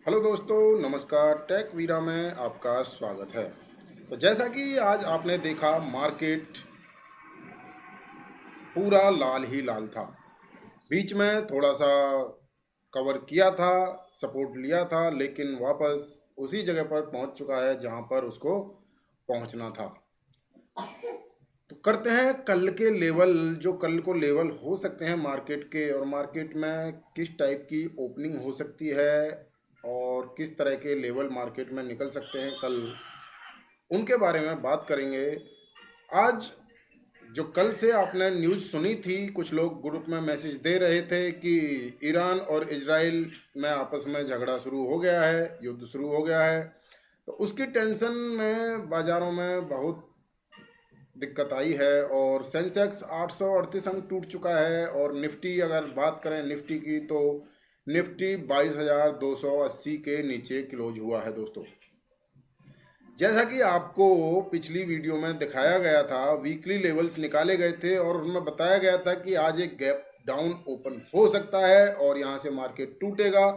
Hello दोस्तों, नमस्कार। Take वीरा में आपका स्वागत है। तो जैसा कि आज आपने देखा, मार्केट पूरा लाल ही लाल था। बीच में थोड़ा सा कवर किया था, सपोर्ट लिया था, लेकिन वापस उसी जगह पर पहुंच चुका है जहां पर उसको पहुंचना था। तो करते हैं कल के लेवल, जो कल को लेवल हो सकते हैं मार्केट के, और मार्केट में किस टाइप की ओपनिंग हो सकती है और किस तरह के लेवल मार्केट में निकल सकते हैं कल, उनके बारे में बात करेंगे। आज जो कल से आपने न्यूज़ सुनी थी, कुछ लोग ग्रुप में मैसेज दे रहे थे कि ईरान और इजराइल में आपस में झगड़ा शुरू हो गया है, युद्ध शुरू हो गया है। तो उसकी टेंशन में बाज़ारों में बहुत दिक्कत आई है और सेंसेक्स 838 अंक टूट चुका है। और निफ्टी, अगर बात करें निफ्टी की, तो निफ्टी 22,280 के नीचे क्लोज हुआ है दोस्तों। जैसा कि आपको पिछली वीडियो में दिखाया गया था, वीकली लेवल्स निकाले गए थे और उनमें बताया गया था कि आज एक गैप डाउन ओपन हो सकता है और यहाँ से मार्केट टूटेगा।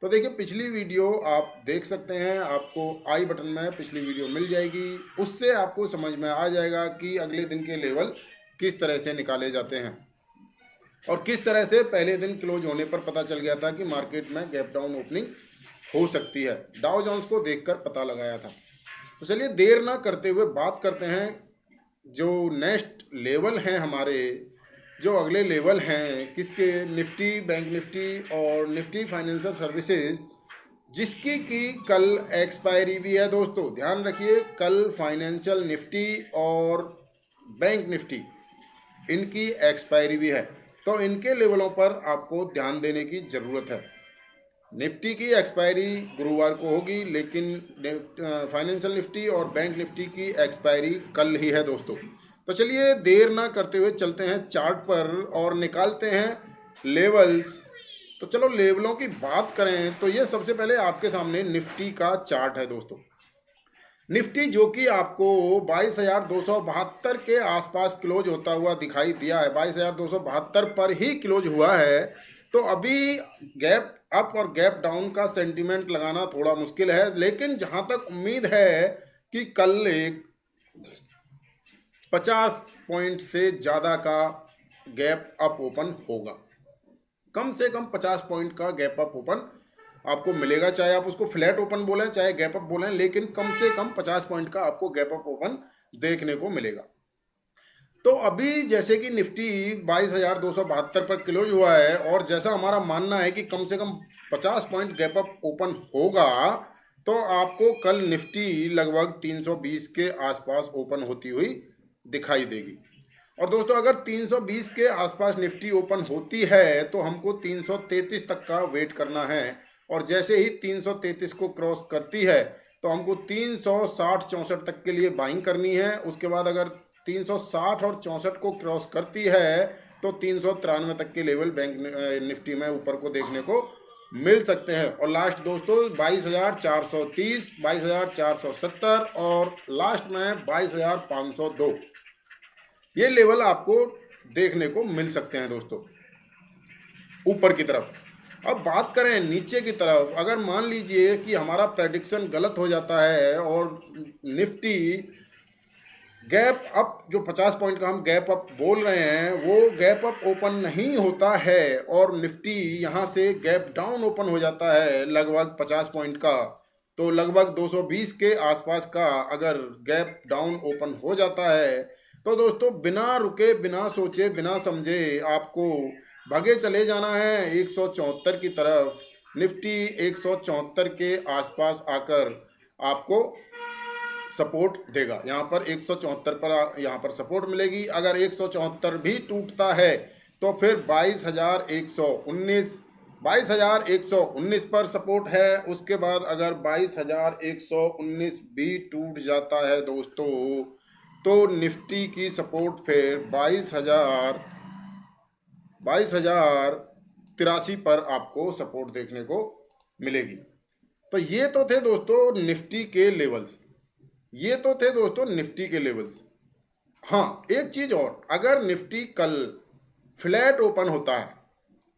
तो देखिए, पिछली वीडियो आप देख सकते हैं, आपको आई बटन में पिछली वीडियो मिल जाएगी। उससे आपको समझ में आ जाएगा कि अगले दिन के लेवल किस तरह से निकाले जाते हैं और किस तरह से पहले दिन क्लोज होने पर पता चल गया था कि मार्केट में गैप डाउन ओपनिंग हो सकती है। डाउ जोन्स को देखकर पता लगाया था। तो चलिए देर ना करते हुए बात करते हैं। जो नेक्स्ट लेवल हैं हमारे, जो अगले लेवल हैं किसके, निफ्टी, बैंक निफ्टी और निफ्टी फाइनेंशियल सर्विसेज, जिसकी की कल एक्सपायरी भी है दोस्तों। ध्यान रखिए, कल फाइनेंशियल निफ्टी और बैंक निफ्टी, इनकी एक्सपायरी भी है। तो इनके लेवलों पर आपको ध्यान देने की ज़रूरत है। निफ्टी की एक्सपायरी गुरुवार को होगी, लेकिन फाइनेंशियल निफ्टी और बैंक निफ्टी की एक्सपायरी कल ही है दोस्तों। तो चलिए देर ना करते हुए चलते हैं चार्ट पर और निकालते हैं लेवल्स। तो चलो लेवलों की बात करें तो ये सबसे पहले आपके सामने निफ्टी का चार्ट है दोस्तों। निफ्टी जो कि आपको 22,272 के आसपास क्लोज होता हुआ दिखाई दिया है, 22,272 पर ही क्लोज हुआ है। तो अभी गैप अप और गैप डाउन का सेंटीमेंट लगाना थोड़ा मुश्किल है, लेकिन जहां तक उम्मीद है कि कल एक 50 पॉइंट से ज़्यादा का गैप अप ओपन होगा। कम से कम 50 पॉइंट का गैप अप ओपन आपको मिलेगा, चाहे आप उसको फ्लैट ओपन बोलें चाहे गैप अप बोलें, लेकिन कम से कम 50 पॉइंट का आपको गैप अप ओपन देखने को मिलेगा। तो अभी जैसे कि निफ्टी 22,272 पर क्लोज हुआ है और जैसा हमारा मानना है कि कम से कम 50 पॉइंट गैप अप ओपन होगा, तो आपको कल निफ्टी लगभग 320 के आसपास ओपन होती हुई दिखाई देगी। और दोस्तों, अगर 320 के आसपास निफ्टी ओपन होती है तो हमको 333 तक का वेट करना है। और जैसे ही 333 को क्रॉस करती है तो हमको 360-64 तक के लिए बाइंग करनी है। उसके बाद अगर 360 और 64 को क्रॉस करती है तो 393 तक के लेवल बैंक निफ्टी में ऊपर को देखने को मिल सकते हैं। और लास्ट दोस्तों 22,430, 22,470 और लास्ट में 22,502, ये लेवल आपको देखने को मिल सकते हैं दोस्तों ऊपर की तरफ। अब बात करें नीचे की तरफ, अगर मान लीजिए कि हमारा प्रेडिक्शन गलत हो जाता है और निफ्टी गैप अप, जो 50 पॉइंट का हम गैप अप बोल रहे हैं, वो गैप अप ओपन नहीं होता है और निफ्टी यहाँ से गैप डाउन ओपन हो जाता है लगभग 50 पॉइंट का, तो लगभग 220 के आसपास का अगर गैप डाउन ओपन हो जाता है, तो दोस्तों बिना रुके, बिना सोचे, बिना समझे आपको भागे चले जाना है 174 की तरफ। निफ्टी 174 के आसपास आकर आपको सपोर्ट देगा। यहाँ पर 174 पर यहाँ पर सपोर्ट मिलेगी। अगर 174 भी टूटता है तो फिर 22,119, 22,119 पर सपोर्ट है। उसके बाद अगर 22,119 भी टूट जाता है दोस्तों, तो निफ्टी की सपोर्ट फिर 22,083 पर आपको सपोर्ट देखने को मिलेगी। तो ये तो थे दोस्तों निफ्टी के लेवल्स, ये तो थे दोस्तों निफ्टी के लेवल्स। हाँ, एक चीज और, अगर निफ्टी कल फ्लैट ओपन होता है,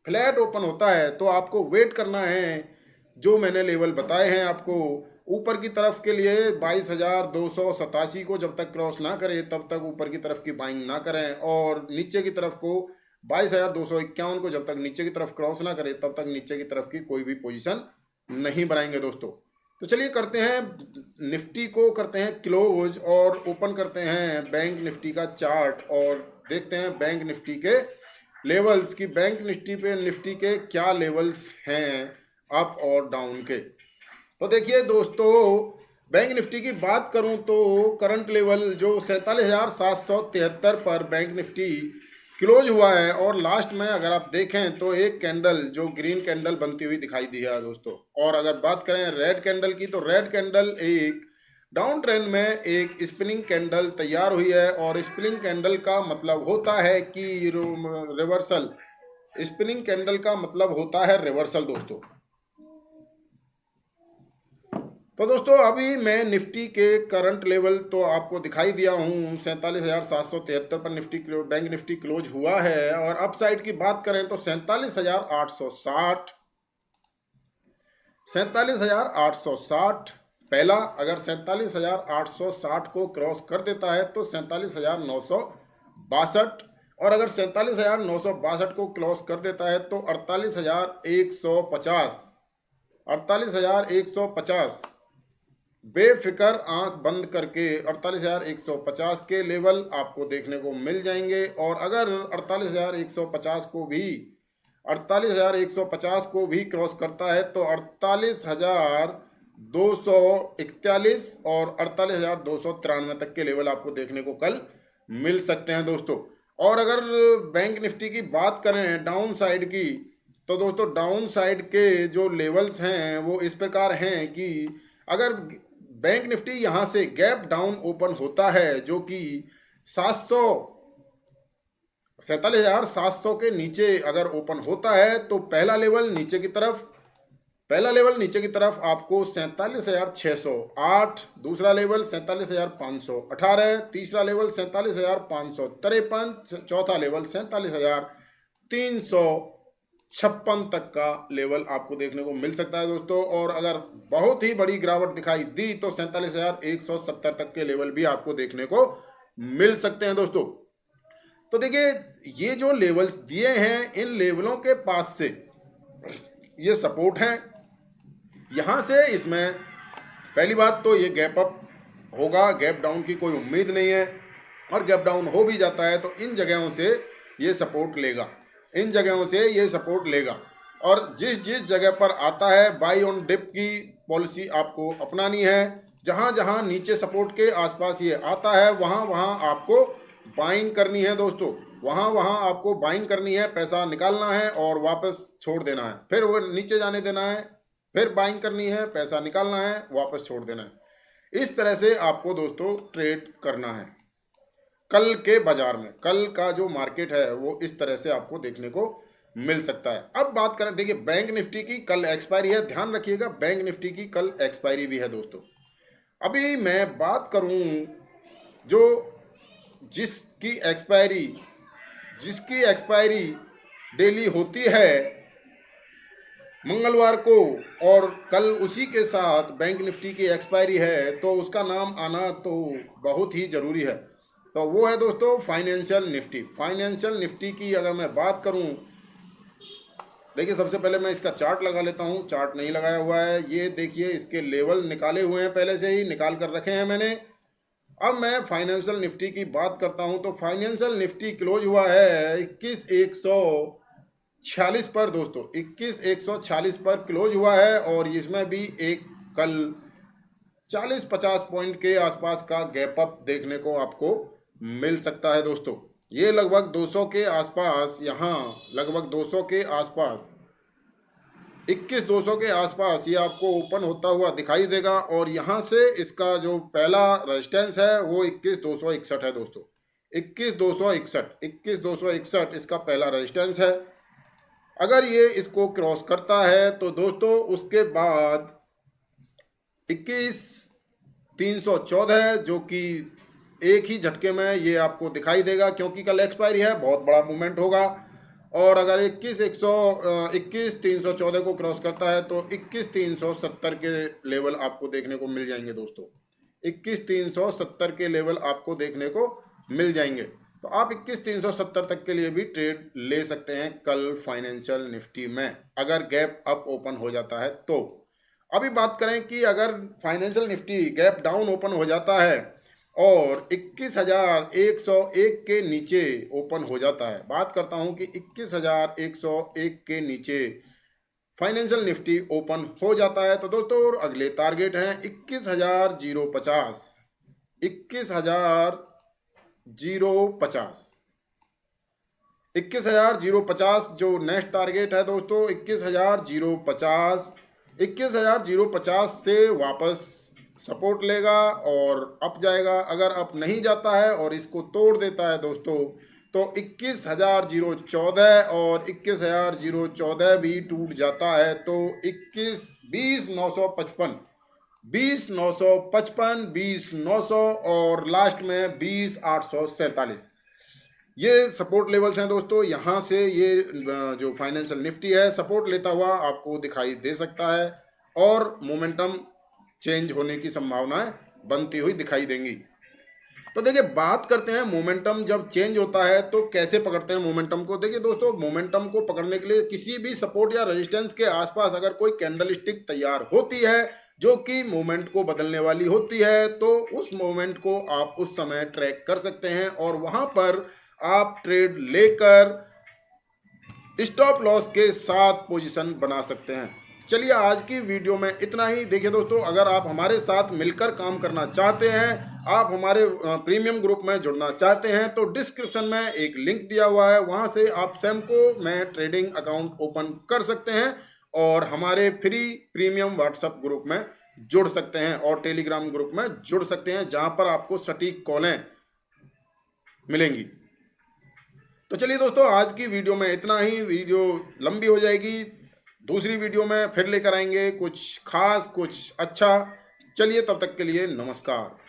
फ्लैट ओपन होता है तो आपको वेट करना है जो मैंने लेवल बताए हैं आपको, ऊपर की तरफ के लिए 22,287 को जब तक क्रॉस ना करे तब तक ऊपर की तरफ की बाइंग ना करें, और नीचे की तरफ को 22,251 को जब तक नीचे की तरफ क्रॉस ना करे तब तक नीचे की तरफ की कोई भी पोजीशन नहीं बनाएंगे दोस्तों। तो चलिए करते हैं निफ्टी को, करते हैं क्लोज और ओपन करते हैं बैंक निफ्टी का चार्ट और देखते हैं बैंक निफ्टी के लेवल्स की, बैंक निफ्टी के क्या लेवल्स हैं अप और डाउन के। तो देखिए दोस्तों, बैंक निफ्टी की बात करूं तो करंट लेवल जो 47,773 पर बैंक निफ्टी क्लोज हुआ है, और लास्ट में अगर आप देखें तो एक कैंडल जो ग्रीन कैंडल बनती हुई दिखाई दी है दोस्तों। और अगर बात करें रेड कैंडल की तो रेड कैंडल एक डाउन ट्रेंड में एक स्पिनिंग कैंडल तैयार हुई है, और स्पिनिंग कैंडल का मतलब होता है कि रिवर्सल, स्पिनिंग कैंडल का मतलब होता है रिवर्सल दोस्तों। तो दोस्तों अभी मैं निफ्टी के करंट लेवल तो आपको दिखाई दिया हूँ, 47,773 पर निफ्टी बैंक निफ्टी क्लोज हुआ है। और अप साइड की बात करें तो 47,860, 47,860 पहला, अगर 47,860 को क्रॉस कर देता है तो 47,962, और अगर 47,962 को क्रॉस कर देता है तो 48,150, 48,150 बेफिक्र आंख बंद करके 48,150 के लेवल आपको देखने को मिल जाएंगे। और अगर 48,150 को भी 48,150 को भी क्रॉस करता है तो 48,241 और 48,293 तक के लेवल आपको देखने को कल मिल सकते हैं दोस्तों। और अगर बैंक निफ्टी की बात करें डाउन साइड की, तो दोस्तों डाउन साइड के जो लेवल्स हैं वो इस प्रकार हैं कि अगर बैंक निफ्टी यहां से गैप डाउन ओपन होता है जो कि 47,700 के नीचे अगर ओपन होता है तो पहला लेवल नीचे की तरफ आपको 47,608, दूसरा लेवल 47,518, तीसरा लेवल 47,553, चौथा लेवल 47,356 तक का लेवल आपको देखने को मिल सकता है दोस्तों। और अगर बहुत ही बड़ी गिरावट दिखाई दी तो 47,170 तक के लेवल भी आपको देखने को मिल सकते हैं दोस्तों। तो देखिए ये जो लेवल्स दिए हैं, इन लेवलों के पास से ये सपोर्ट है, यहां से इसमें पहली बात तो ये गैप अप होगा, गैप डाउन की कोई उम्मीद नहीं है, और गैप डाउन हो भी जाता है तो इन जगहों से ये सपोर्ट लेगा, इन जगहों से ये सपोर्ट लेगा। और जिस जिस जगह पर आता है बाई ऑन डिप की पॉलिसी आपको अपनानी है, जहां जहां नीचे सपोर्ट के आसपास ये आता है वहां वहां आपको बाइंग करनी है दोस्तों, वहां वहां आपको बाइंग करनी है, पैसा निकालना है और वापस छोड़ देना है, फिर वो नीचे जाने देना है, फिर बाइंग करनी है, पैसा निकालना है, वापस छोड़ देना है। इस तरह से आपको दोस्तों ट्रेड करना है कल के बाजार में। कल का जो मार्केट है वो इस तरह से आपको देखने को मिल सकता है। अब बात करें, देखिए बैंक निफ्टी की कल एक्सपायरी है, ध्यान रखिएगा बैंक निफ्टी की कल एक्सपायरी भी है दोस्तों। अभी मैं बात करूं जो जिसकी एक्सपायरी डेली होती है मंगलवार को, और कल उसी के साथ बैंक निफ्टी की एक्सपायरी है, तो उसका नाम आना तो बहुत ही ज़रूरी है। तो वो है दोस्तों फाइनेंशियल निफ्टी। फाइनेंशियल निफ्टी की अगर मैं बात करूं, देखिए सबसे पहले मैं इसका चार्ट लगा लेता हूं, चार्ट नहीं लगाया हुआ है, ये देखिए इसके लेवल निकाले हुए हैं, पहले से ही निकाल कर रखे हैं मैंने। अब मैं फाइनेंशियल निफ्टी की बात करता हूं तो फाइनेंशियल निफ्टी क्लोज हुआ है 21,146 पर दोस्तों, 21,146 पर क्लोज हुआ है। और इसमें भी एक कल 40-50 पॉइंट के आसपास का गैप अप देखने को आपको मिल सकता है दोस्तों। ये लगभग 200 के आसपास, यहाँ लगभग 200 के आसपास, 21,200 के आसपास ये आपको ओपन होता हुआ दिखाई देगा। और यहाँ से इसका जो पहला रेजिस्टेंस है वो 21,261 है दोस्तों, 21,261 इसका पहला रेजिस्टेंस है। अगर ये इसको क्रॉस करता है तो दोस्तों उसके बाद 21,314 जो कि एक ही झटके में ये आपको दिखाई देगा, क्योंकि कल एक्सपायरी है, बहुत बड़ा मूवमेंट होगा। और अगर 21,314 को क्रॉस करता है तो 21,370 के लेवल आपको देखने को मिल जाएंगे दोस्तों। 21,370 के लेवल आपको देखने को मिल जाएंगे। तो आप 21,370 तक के लिए भी ट्रेड ले सकते हैं कल फाइनेंशियल निफ्टी में, अगर गैप अप ओपन हो जाता है तो। अभी बात करें कि अगर financial Nifty gap down open हो जाता है और 21,101 के नीचे ओपन हो जाता है, बात करता हूं कि 21,101 के नीचे फाइनेंशियल निफ्टी ओपन हो जाता है, तो दोस्तों अगले टारगेट हैं 21,050, 21,050, 21,050 जो नेक्स्ट टारगेट है दोस्तों। 21,050, 21,050 से वापस सपोर्ट लेगा और अप जाएगा। अगर अप नहीं जाता है और इसको तोड़ देता है दोस्तों तो 21,014 और 21,014 भी टूट जाता है तो 20,955, 20,955, 20,900 और लास्ट में 20,847 ये सपोर्ट लेवल्स हैं दोस्तों। यहाँ से ये जो फाइनेंशियल निफ्टी है सपोर्ट लेता हुआ आपको दिखाई दे सकता है और मोमेंटम चेंज होने की संभावनाएं बनती हुई दिखाई देंगी। तो देखिए बात करते हैं मोमेंटम जब चेंज होता है तो कैसे पकड़ते हैं मोमेंटम को। देखिए दोस्तों, मोमेंटम को पकड़ने के लिए किसी भी सपोर्ट या रेजिस्टेंस के आसपास अगर कोई कैंडल स्टिक तैयार होती है जो कि मोमेंट को बदलने वाली होती है तो उस मोमेंट को आप उस समय ट्रैक कर सकते हैं और वहां पर आप ट्रेड लेकर स्टॉप लॉस के साथ पोजीशन बना सकते हैं। चलिए आज की वीडियो में इतना ही। देखिए दोस्तों, अगर आप हमारे साथ मिलकर काम करना चाहते हैं, आप हमारे प्रीमियम ग्रुप में जुड़ना चाहते हैं तो डिस्क्रिप्शन में एक लिंक दिया हुआ है, वहां से आप सैमको में ट्रेडिंग अकाउंट ओपन कर सकते हैं और हमारे फ्री प्रीमियम व्हाट्सएप ग्रुप में जुड़ सकते हैं और टेलीग्राम ग्रुप में जुड़ सकते हैं जहां पर आपको सटीक कॉलें मिलेंगी। तो चलिए दोस्तों, आज की वीडियो में इतना ही। वीडियो लंबी हो जाएगी, दूसरी वीडियो में फिर लेकर आएंगे कुछ खास, कुछ अच्छा। चलिए तब तक के लिए नमस्कार।